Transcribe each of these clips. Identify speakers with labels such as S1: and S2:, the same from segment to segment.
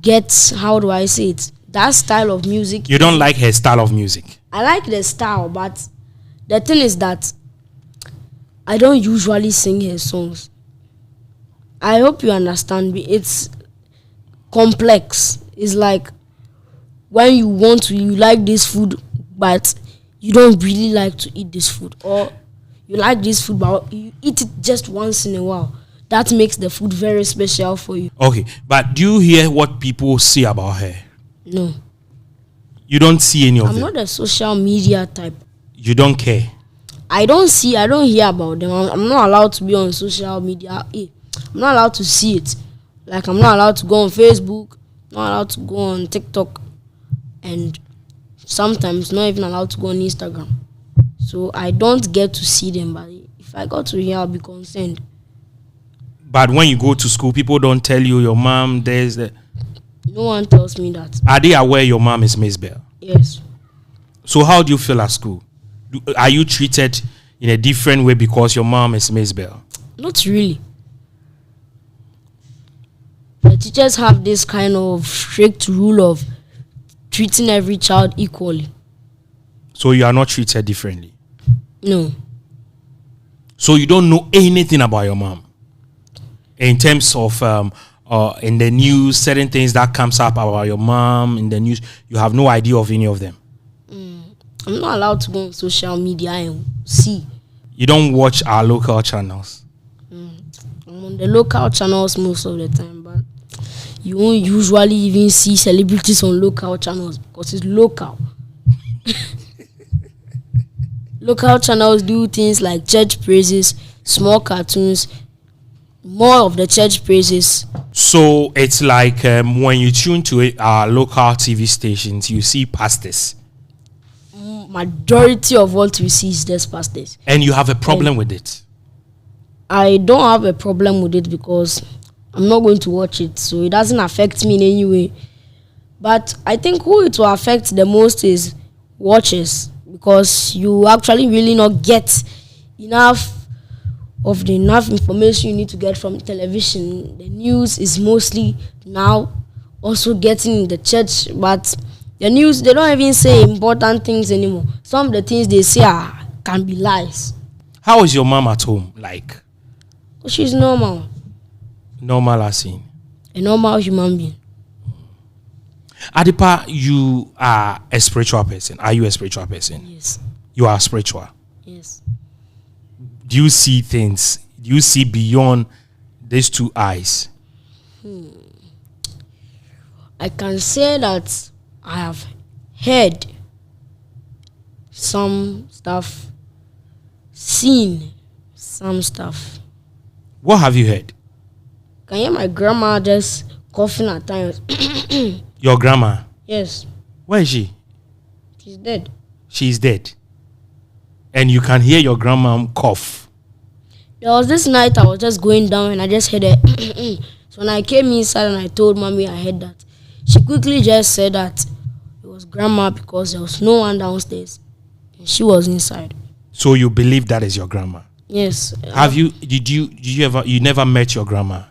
S1: get, how do I say it, that style of music.
S2: You don't like her style of music?
S1: I like the style, but the thing is that I don't usually sing her songs. I hope you understand me. It's complex. It's like when you like this food, but you don't really like to eat this food, or you like this food, but you eat it just once in a while. That makes the food very special for you.
S2: Okay, but do you hear what people say about her?
S1: No.
S2: You don't see any of them?
S1: I'm not a social media type.
S2: You don't care?
S1: I don't hear about them. I'm not allowed to be on social media. I'm not allowed to see it. Like, I'm not allowed to go on Facebook, not allowed to go on TikTok, and sometimes not even allowed to go on Instagram. So I don't get to see them, but if I got to hear, I'll be concerned.
S2: But when you go to school, people don't tell you your mom, there's the...
S1: No one tells me that.
S2: Are they aware your mom is Mzbel?
S1: Yes.
S2: So how do you feel at school? Are you treated in a different way because your mom is Mzbel?
S1: Not really. The teachers have this kind of strict rule of treating every child equally.
S2: So you are not treated differently?
S1: No.
S2: So you don't know anything about your mom? In terms of in the news, certain things that comes up about your mom in the news, you have no idea of any of them?
S1: I'm not allowed to go on social media and see.
S2: You don't watch our local channels?
S1: I'm on the local channels most of the time, but you won't usually even see celebrities on local channels because it's local. Local channels do things like church praises, small cartoons, more of the church praises.
S2: So it's like when you tune to our local TV stations, you see pastors.
S1: Majority of what we see is just pastors.
S2: And you have a problem with it?
S1: I don't have a problem with it because I'm not going to watch it, so it doesn't affect me in any way. But I think who it will affect the most is watchers, because you actually really not get enough information you need to get from television. The news is mostly now also getting in the church, but the news, they don't even say important things anymore. Some of the things they say can be lies.
S2: How is your mom at home like?
S1: She's normal.
S2: Normal as in?
S1: A normal human being.
S2: Adipa, you are a spiritual person. Are you a spiritual person?
S1: Yes.
S2: You are spiritual?
S1: Yes.
S2: Do you see things? Do you see beyond these two eyes?
S1: I can say that I have heard some stuff, seen some stuff.
S2: What have you heard?
S1: Can you hear my grandma just coughing at times?
S2: Your grandma?
S1: Yes.
S2: Where is she?
S1: She's dead.
S2: She's dead. And you can hear your grandma cough.
S1: There was this night I was just going down and I just heard it. So when I came inside and I told mommy I heard that, she quickly just said that it was grandma because there was no one downstairs and she was inside.
S2: So you believe that is your grandma?
S1: Yes.
S2: Did you never met your grandma?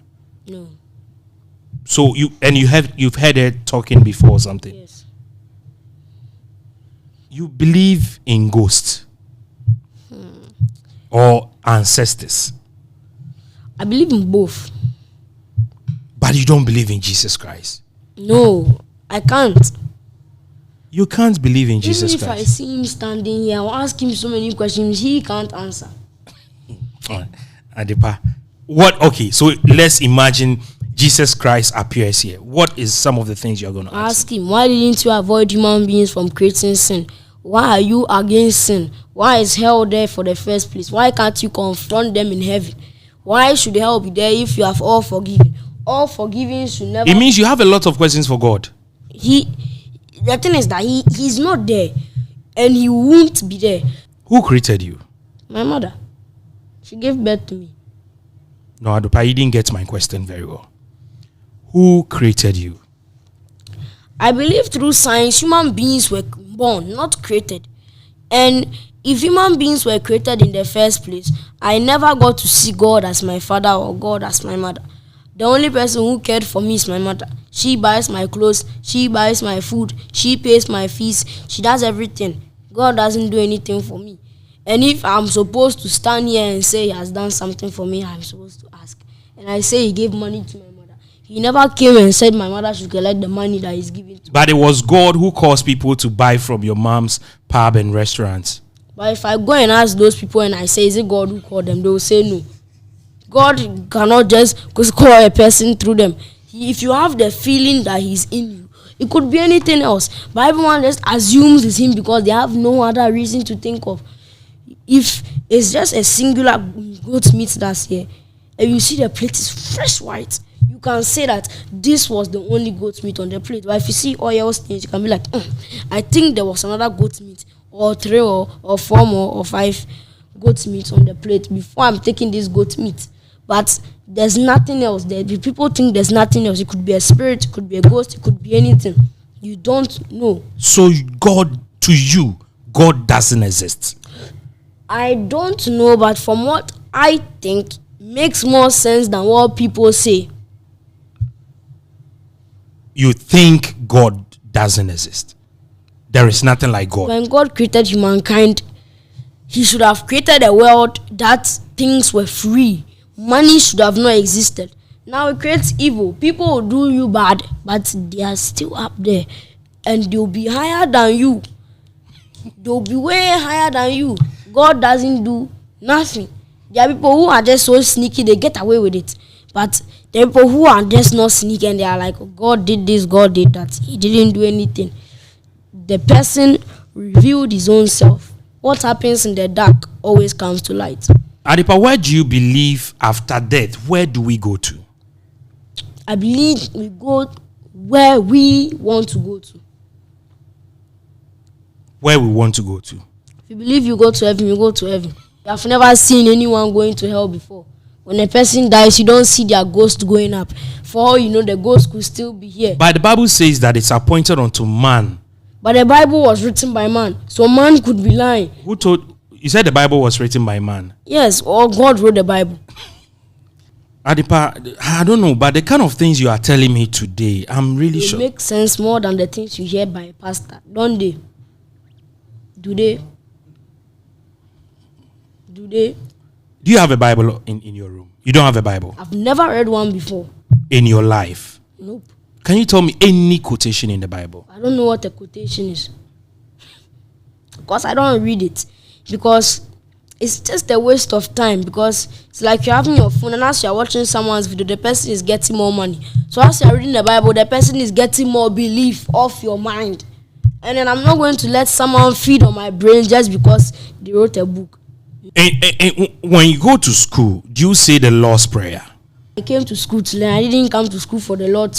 S1: No.
S2: So you've heard her talking before or something?
S1: Yes.
S2: You believe in ghosts or ancestors?
S1: I believe in both.
S2: But you don't believe in Jesus Christ?
S1: No, I can't.
S2: You can't believe in Jesus
S1: Even if
S2: Christ?
S1: I see him standing here, I'll ask him so many questions, he can't answer.
S2: Adipa, what? Okay, so let's imagine Jesus Christ appears here. What is some of the things you're going to ask
S1: him? Why didn't you avoid human beings from creating sin? Why are you against sin? Why is hell there for the first place? Why can't you confront them in heaven? Why should hell be there if you have all forgiven? All forgiving should never...
S2: It means you have a lot of questions for God.
S1: The thing is that he's not there and he won't be there.
S2: Who created you?
S1: My mother. She gave birth to me.
S2: No, Adupa, you didn't get my question very well. Who created you?
S1: I believe through science, human beings were born, not created. And if human beings were created in the first place, I never got to see God as my father or God as my mother. The only person who cared for me is my mother. She buys my clothes, she buys my food, she pays my fees, she does everything. God doesn't do anything for me. And if I'm supposed to stand here and say he has done something for me, I'm supposed to ask. And I say he gave money to my mother. He never came and said my mother should collect the money that he's giving to me.
S2: But it was God who caused people to buy from your mom's pub and restaurants.
S1: But if I go and ask those people and I say, is it God who called them? They will say no. God cannot just call a person through them. If you have the feeling that he's in you, it could be anything else. But everyone just assumes it's him because they have no other reason to think of. If it's just a singular goat meat that's here, and you see the plate is fresh white, you can say that this was the only goat meat on the plate. But if you see oil stains, you can be like, I think there was another goat meat, or 3 or 4 more or 5 goat meat on the plate before I'm taking this goat meat. But there's nothing else there. The people think there's nothing else. It could be a spirit, it could be a ghost, it could be anything. You don't know.
S2: So God, to you, God doesn't exist.
S1: I don't know, but from what I think, makes more sense than what people say.
S2: You think God doesn't exist. There is nothing like God.
S1: When God created humankind, he should have created a world that things were free. Money should have not existed. Now it creates evil. People will do you bad, but they are still up there. And they'll be higher than you. They'll be way higher than you. God doesn't do nothing. There are people who are just so sneaky, they get away with it. But there are people who are just not sneaky and they are like, God did this, God did that. He didn't do anything. The person revealed his own self. What happens in the dark always comes to light.
S2: Adipa, where do you believe after death? Where do we go to?
S1: I believe we go where we want to go to.
S2: Where we want to go to.
S1: If you believe you go to heaven, you go to heaven. You have never seen anyone going to hell before. When a person dies, you don't see their ghost going up. For all you know, the ghost could still be here.
S2: But the Bible says that it's appointed unto man.
S1: But the Bible was written by man, so man could be lying.
S2: Who told? You said the Bible was written by man.
S1: Yes, or God wrote the Bible.
S2: Adipa, I don't know, but the kind of things you are telling me today, I'm really sure.
S1: It makes sense more than the things you hear by a pastor, don't they? Do they? Do they?
S2: Do you have a Bible in your room? You don't have a Bible?
S1: I've never read one before.
S2: In your life?
S1: Nope.
S2: Can you tell me any quotation in the Bible?
S1: I don't know what a quotation is. Because I don't read it. Because it's just a waste of time. Because it's like you're having your phone and as you're watching someone's video, the person is getting more money. So as you're reading the Bible, the person is getting more belief off your mind. And then I'm not going to let someone feed on my brain just because they wrote a book.
S2: And when you go to school, do you say the Lord's Prayer?
S1: I came to school to learn. I didn't come to school for the Lord's